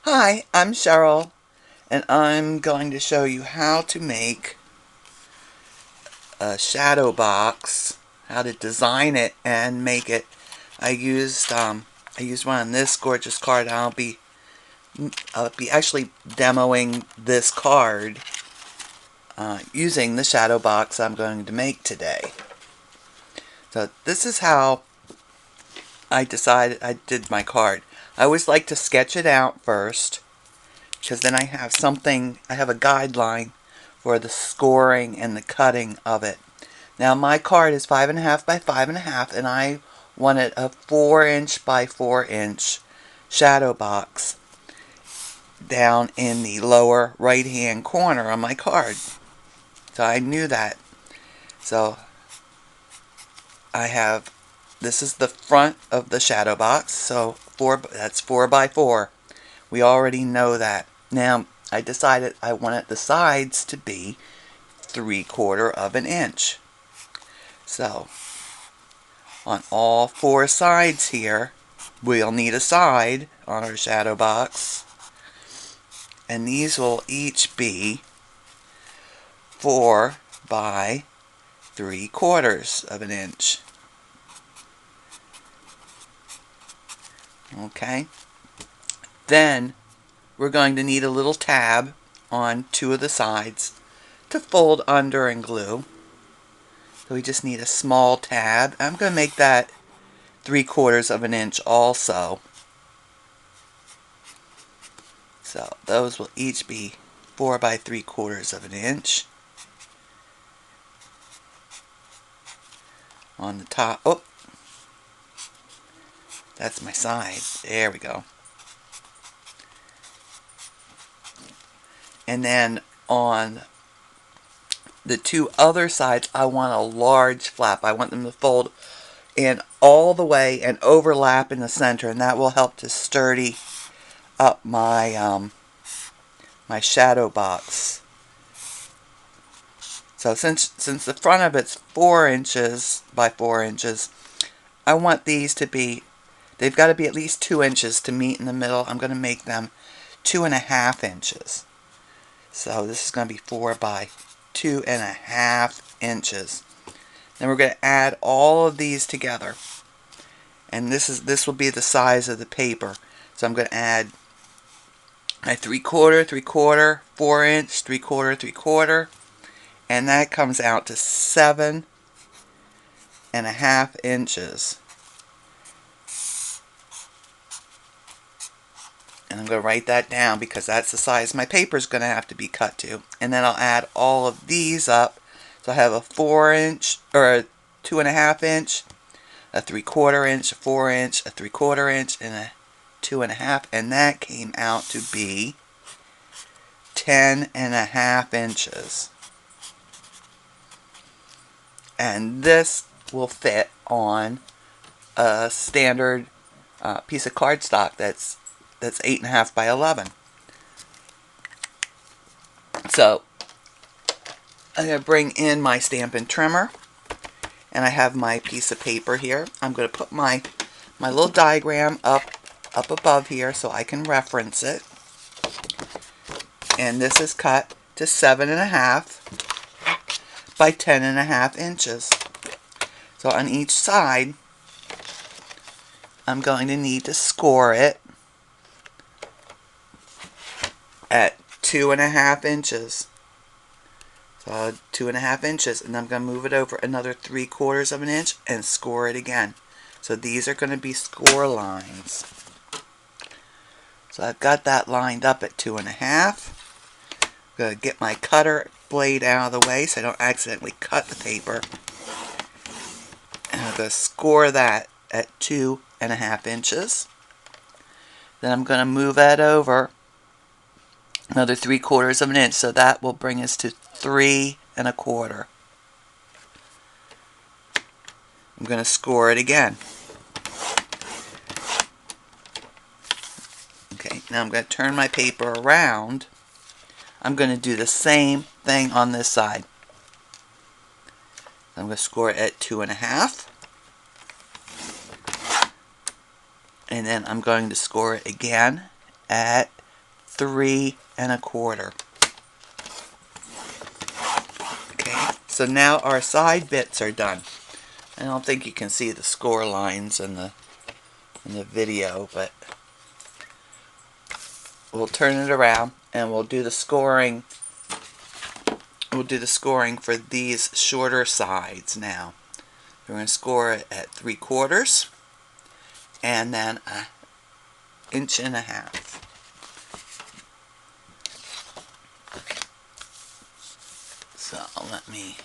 Hi, I'm Cheryl, and I'm going to show you how to make a shadow box, how to design it and make it. I used one on this gorgeous card. I'll be actually demoing this card using the shadow box I'm going to make today. So this is how I decided I did my card. I always like to sketch it out first, because then I have a guideline for the scoring and the cutting of it. Now my card is 5.5 by 5.5, and I wanted a 4" by 4" shadow box down in the lower right hand corner on my card. So I knew that. So this is the front of the shadow box, so that's 4 by 4. We already know that. Now, I decided I wanted the sides to be 3/4 of an inch. So, on all 4 sides here, we'll need a side on our shadow box. And these will each be 4 by 3/4 of an inch. Okay? Then, we're going to need a little tab on 2 of the sides to fold under and glue. So we just need a small tab. I'm going to make that 3/4 of an inch also. So those will each be 4 by 3/4 of an inch. On the top, oh, that's my side. There we go. And then on the 2 other sides, I want a large flap. I want them to fold in all the way and overlap in the center, and that will help to sturdy up my my shadow box. So since the front of it's 4" by 4", I want these to be, they've got to be at least 2 inches to meet in the middle. I'm going to make them 2.5 inches. So this is going to be 4 by 2.5 inches. Then we're going to add all of these together. And this will be the size of the paper. So I'm going to add my 3/4, 3/4, 4", 3/4, 3/4, and that comes out to 7.5 inches. And I'm going to write that down because that's the size my paper is going to have to be cut to. And then I'll add all of these up. So I have a 4" or a 2.5 inch, a 3/4 inch, a 4", a 3/4 inch, and a 2.5, and that came out to be 10.5 inches. And this will fit on a standard piece of cardstock that's 8.5 by 11. So I'm going to bring in my Stampin Trimmer, and I have my piece of paper here. I'm going to put my little diagram up above here so I can reference it. And this is cut to 7.5 by 10.5 inches. So on each side, I'm going to need to score it at 2.5 inches. So 2.5 inches, and I'm going to move it over another 3/4 of an inch and score it again. So these are going to be score lines. So I've got that lined up at 2.5. I'm going to get my cutter blade out of the way so I don't accidentally cut the paper. And I'm going to score that at 2.5 inches. Then I'm going to move that over another 3/4 of an inch, so that will bring us to 3.25. I'm going to score it again. Okay, now I'm going to turn my paper around. I'm going to do the same thing on this side. I'm going to score it at 2.5. And then I'm going to score it again at 3 1/4. Okay, so now our side bits are done. I don't think you can see the score lines in the video, but we'll turn it around and we'll do the scoring. We'll do the scoring for these shorter sides now. We're going to score it at 3/4 and then 1.5 inches. So let me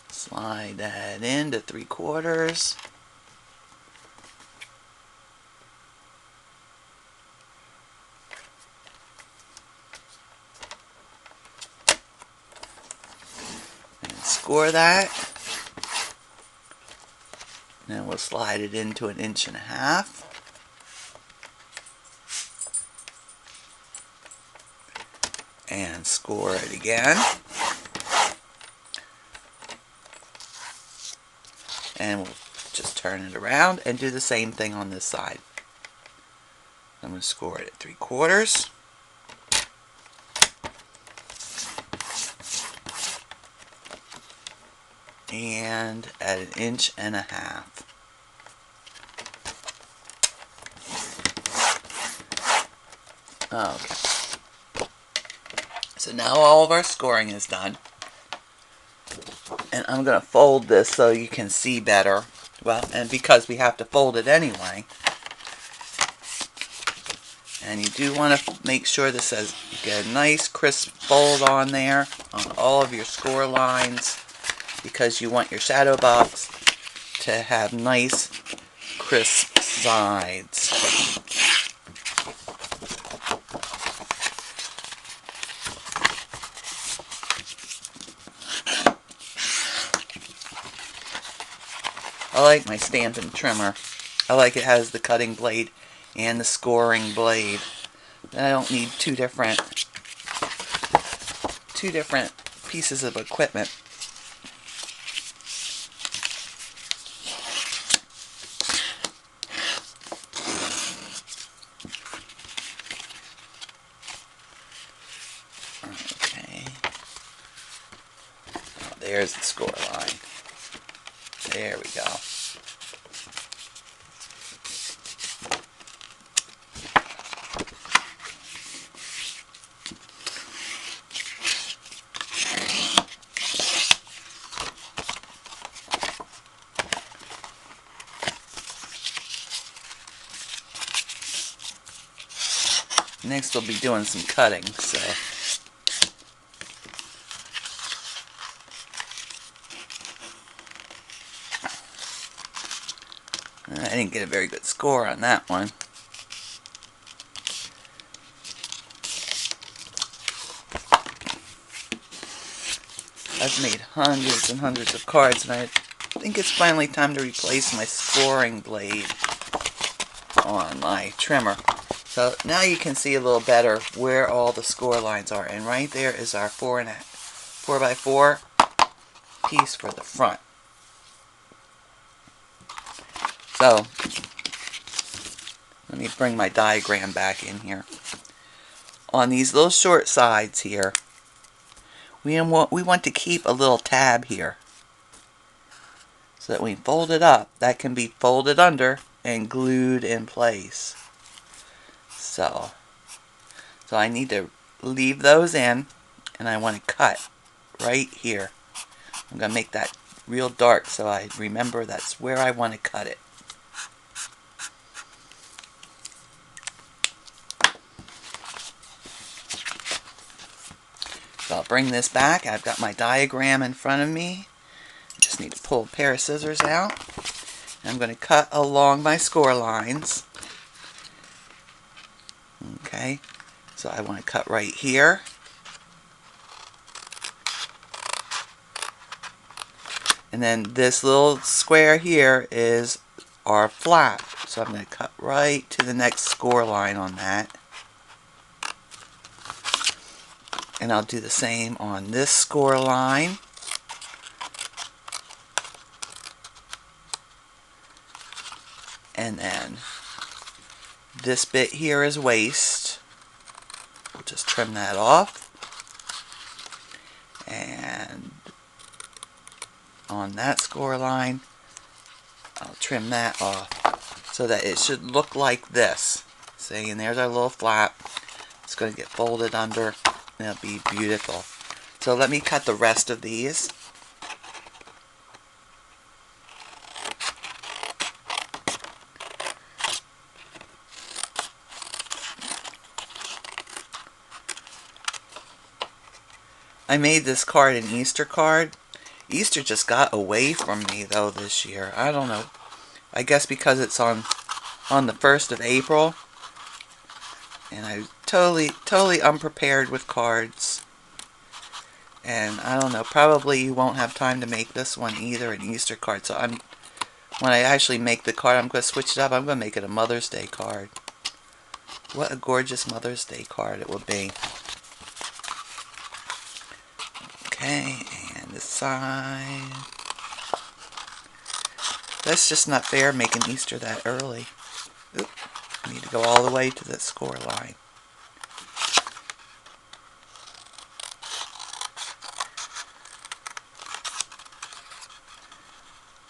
slide that into 3/4. And score that. Then we'll slide it into 1.5 inches. And score it again. And we'll just turn it around and do the same thing on this side. I'm going to score it at 3/4. And at 1.5 inches. Okay. So now all of our scoring is done. And I'm going to fold this so you can see better. Well, and because we have to fold it anyway. And you do want to make sure this says you get a nice crisp fold on there on all of your score lines, because you want your shadow box to have nice crisp sides. I like my Stampin Trimmer. I like it has the cutting blade and the scoring blade. I don't need two different pieces of equipment. Okay. Oh, there's the score line. There we go. Next we'll be doing some cutting, so I didn't get a very good score on that one. I've made hundreds and hundreds of cards, and I think it's finally time to replace my scoring blade on my trimmer. So now you can see a little better where all the score lines are, and right there is our 4x4 piece for the front. So let me bring my diagram back in here. On these little short sides here, we want to keep a little tab here, so that when we fold it up, that can be folded under and glued in place. So I need to leave those in, and I want to cut right here. I'm going to make that real dark so I remember that's where I want to cut it. So I'll bring this back. I've got my diagram in front of me. I just need to pull a pair of scissors out. I'm going to cut along my score lines. Okay, so I want to cut right here. And then this little square here is our flap. So I'm going to cut right to the next score line on that. And I'll do the same on this score line. And then this bit here is waist. We'll just trim that off. And on that score line, I'll trim that off so that it should look like this. See, and there's our little flap. It's going to get folded under, and it'll be beautiful. So let me cut the rest of these. I made this card an Easter card. Easter just got away from me though this year. I don't know. I guess because it's on the 1st of April. And I'm totally unprepared with cards. And I don't know, probably you won't have time to make this one either, an Easter card. So when I actually make the card, I'm going to switch it up. I'm going to make it a Mother's Day card. What a gorgeous Mother's Day card it will be. Okay, and this side. That's just not fair making Easter that early. Oop, I need to go all the way to the score line.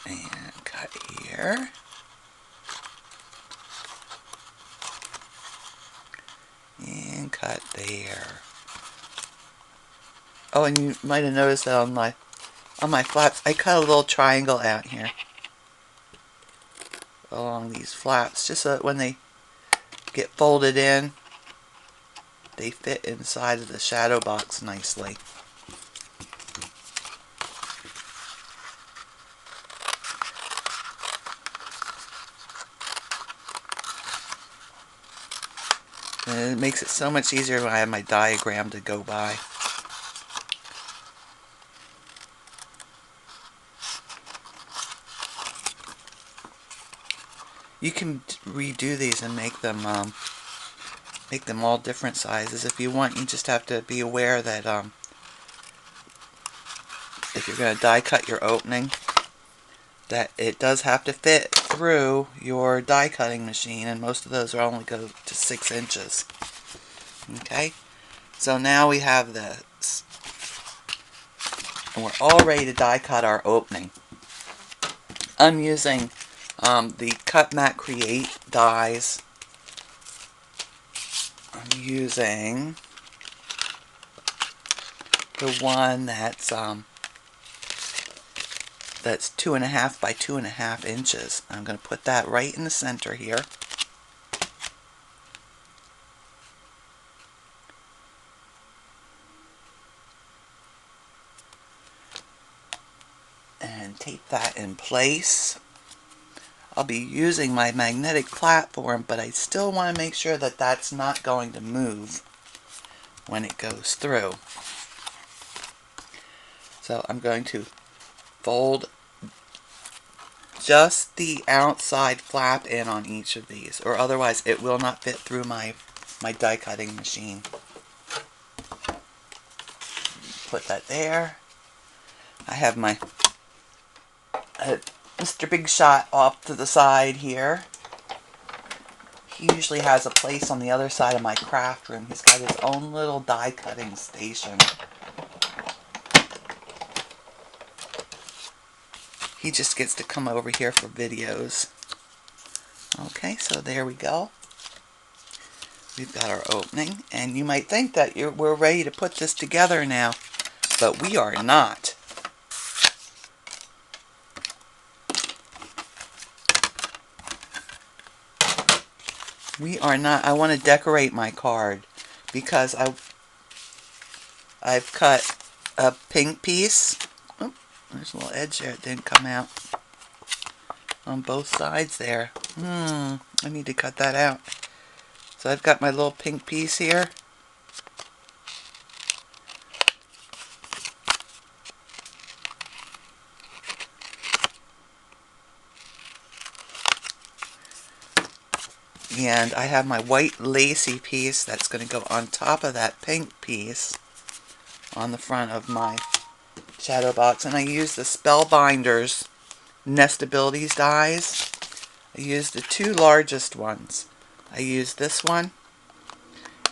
And cut here. And cut there. Oh, and you might have noticed that on my flaps, I cut a little triangle out here along these flaps, just so that when they get folded in, they fit inside of the shadow box nicely. And it makes it so much easier when I have my diagram to go by. You can redo these and make them all different sizes if you want. You just have to be aware that if you're going to die cut your opening, that it does have to fit through your die cutting machine, and most of those are only go to 6 inches. Okay, so now we have this, and we're all ready to die cut our opening. I'm using the Cut Mat Create dies. I'm using the one that's 2.5 by 2.5 inches. I'm going to put that right in the center here. And tape that in place. I'll be using my magnetic platform, but I still want to make sure that that's not going to move when it goes through. So I'm going to fold just the outside flap in on each of these, or otherwise it will not fit through my die cutting machine. Put that there. I have my Mr. Big Shot off to the side here. He usually has a place on the other side of my craft room. He's got his own little die cutting station. He just gets to come over here for videos. Okay, so there we go. We've got our opening, and you might think that we're ready to put this together now, but we are not. We are not. I want to decorate my card because I've cut a pink piece. Oh, there's a little edge there. It didn't come out on both sides there. I need to cut that out. So I've got my little pink piece here. And I have my white lacy piece that's going to go on top of that pink piece on the front of my shadow box. And I use the Spellbinders Nestabilities dies. I use the 2 largest ones. I use this one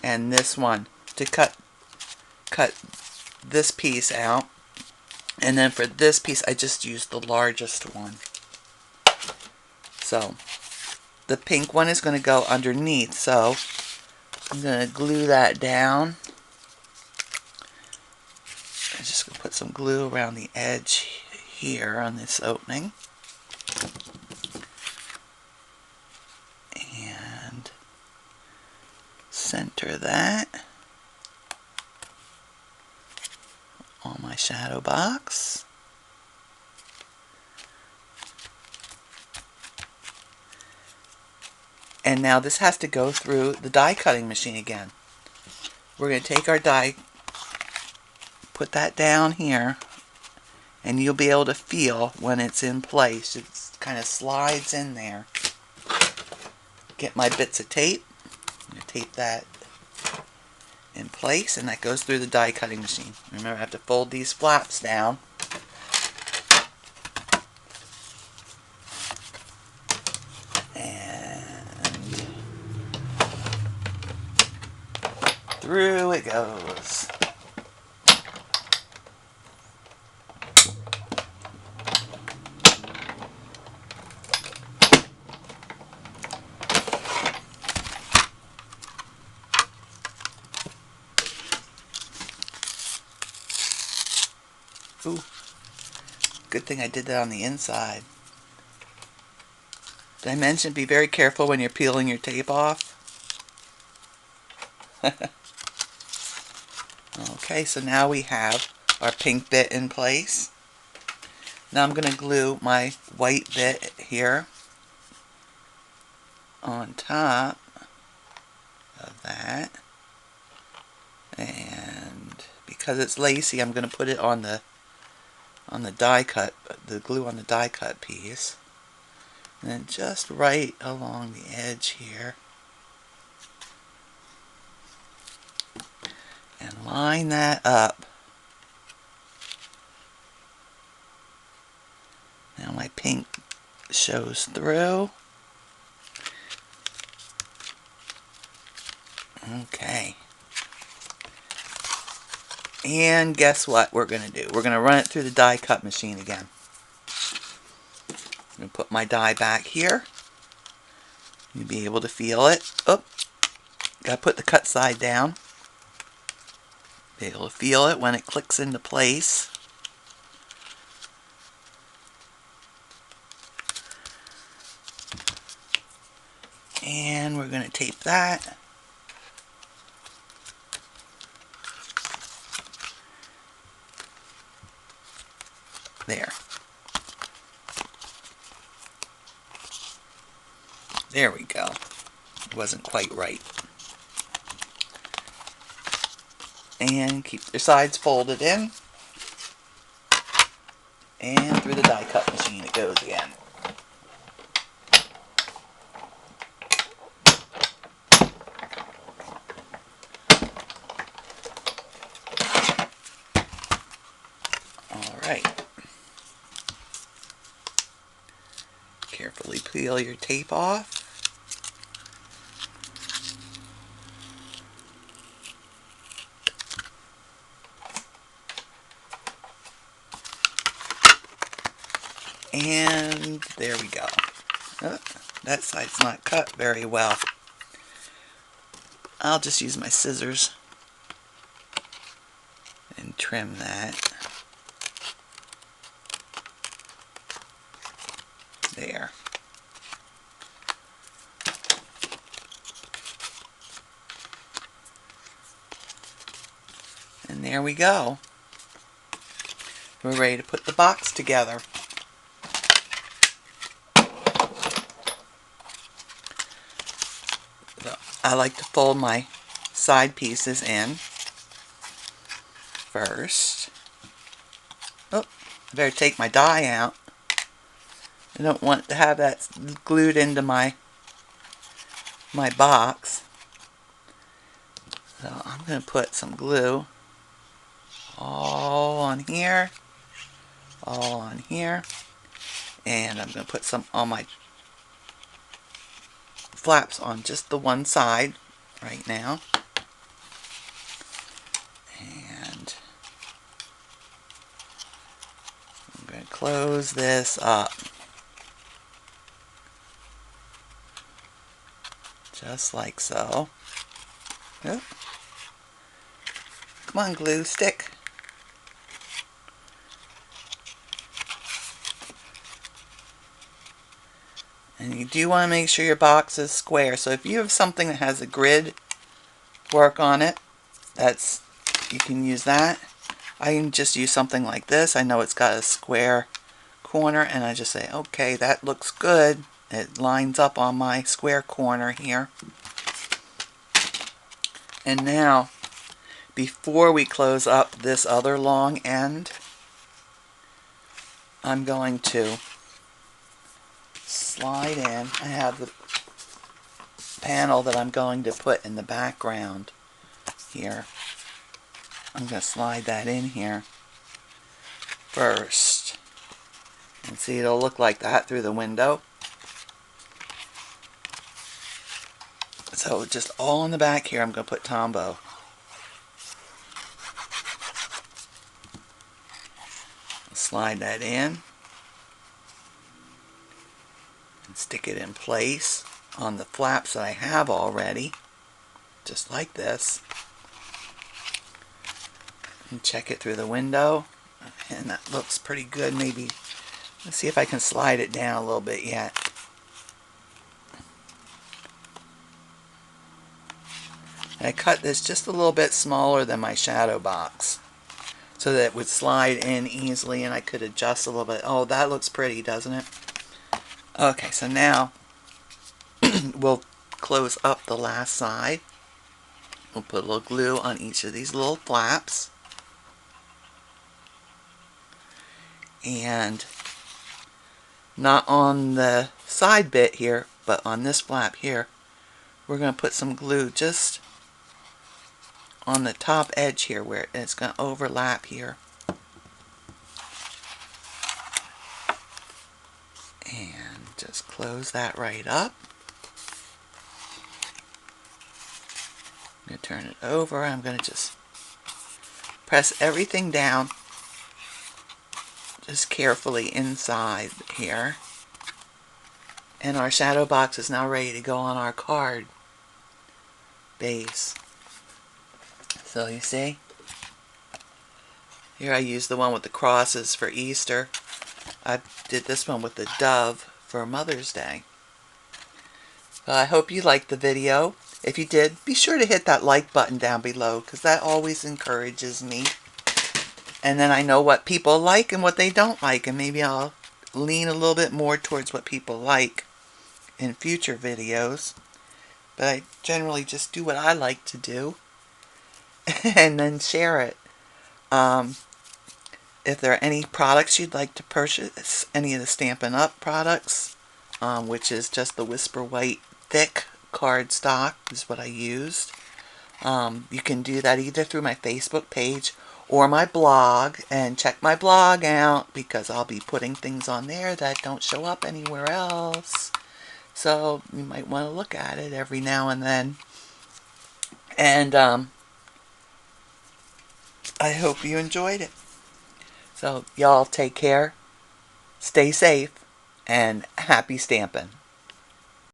and this one to cut this piece out. And then for this piece, I just used the largest one. So the pink one is going to go underneath. So I'm going to glue that down. I'm just going to put some glue around the edge here on this opening. And center that on my shadow box. And now this has to go through the die cutting machine again. We're going to take our die, put that down here, and you'll be able to feel when it's in place. It kind of slides in there. Get my bits of tape. I'm going to tape that in place, and that goes through the die cutting machine. Remember, I have to fold these flaps down. And through it goes. Ooh, good thing I did that on the inside. Did I mention be very careful when you're peeling your tape off? Okay, so now we have our pink bit in place. Now I'm going to glue my white bit here on top of that. And because it's lacy, I'm going to put it on the die cut, the glue on the die cut piece. And then just right along the edge here. And line that up. Now my pink shows through. Okay. And guess what we're going to do? We're going to run it through the die cut machine again. I'm going to put my die back here. You'll be able to feel it. Oh, got to put the cut side down. Be able to feel it when it clicks into place. And we're going to tape that. There. There we go. It wasn't quite right. And keep your sides folded in. And through the die cut machine it goes again. Alright. Carefully peel your tape off. And there we go. Oh, that side's not cut very well. I'll just use my scissors and trim that. There. And there we go. We're ready to put the box together. So I like to fold my side pieces in first. Oh, I better take my die out. I don't want to have that glued into my box. So I'm going to put some glue all on here, and I'm going to put some on my flaps on just the one side right now. close this up. Just like so. Oop. Come on, glue stick. And you do want to make sure your box is square. So if you have something that has a grid work on it, you can use that. I can just use something like this. I know it's got a square corner, and I just say, okay, that looks good. It lines up on my square corner here. And now, before we close up this other long end, I'm going to slide in. I have the panel that I'm going to put in the background here. I'm going to slide that in here first. And see, it'll look like that through the window. So just all in the back here, I'm going to put Tombow. Slide that in. And stick it in place on the flaps that I have already. Just like this. And check it through the window. And that looks pretty good. Maybe, let's see if I can slide it down a little bit yet. I cut this just a little bit smaller than my Shadowbox so that it would slide in easily and I could adjust a little bit. Oh, that looks pretty, doesn't it? Okay, so now we'll close up the last side. We'll put a little glue on each of these little flaps. And not on the side bit here, but on this flap here, we're going to put some glue just on the top edge here where it's going to overlap here. And just close that right up. I'm going to turn it over. I'm going to just press everything down just carefully inside here. And our Shadowbox is now ready to go on our card base. So you see, here I used the one with the crosses for Easter. I did this one with the dove for Mother's Day. Well, I hope you liked the video. If you did, be sure to hit that like button down below, because that always encourages me. And then I know what people like and what they don't like, and maybe I'll lean a little bit more towards what people like in future videos. But I generally just do what I like to do and then share it. If there are any products you'd like to purchase, any of the Stampin' Up! Products, which is just the Whisper White thick cardstock is what I used. You can do that either through my Facebook page or my blog, and check my blog out because I'll be putting things on there that don't show up anywhere else. So you might want to look at it every now and then. And I hope you enjoyed it. So y'all take care, stay safe, and happy stampin'.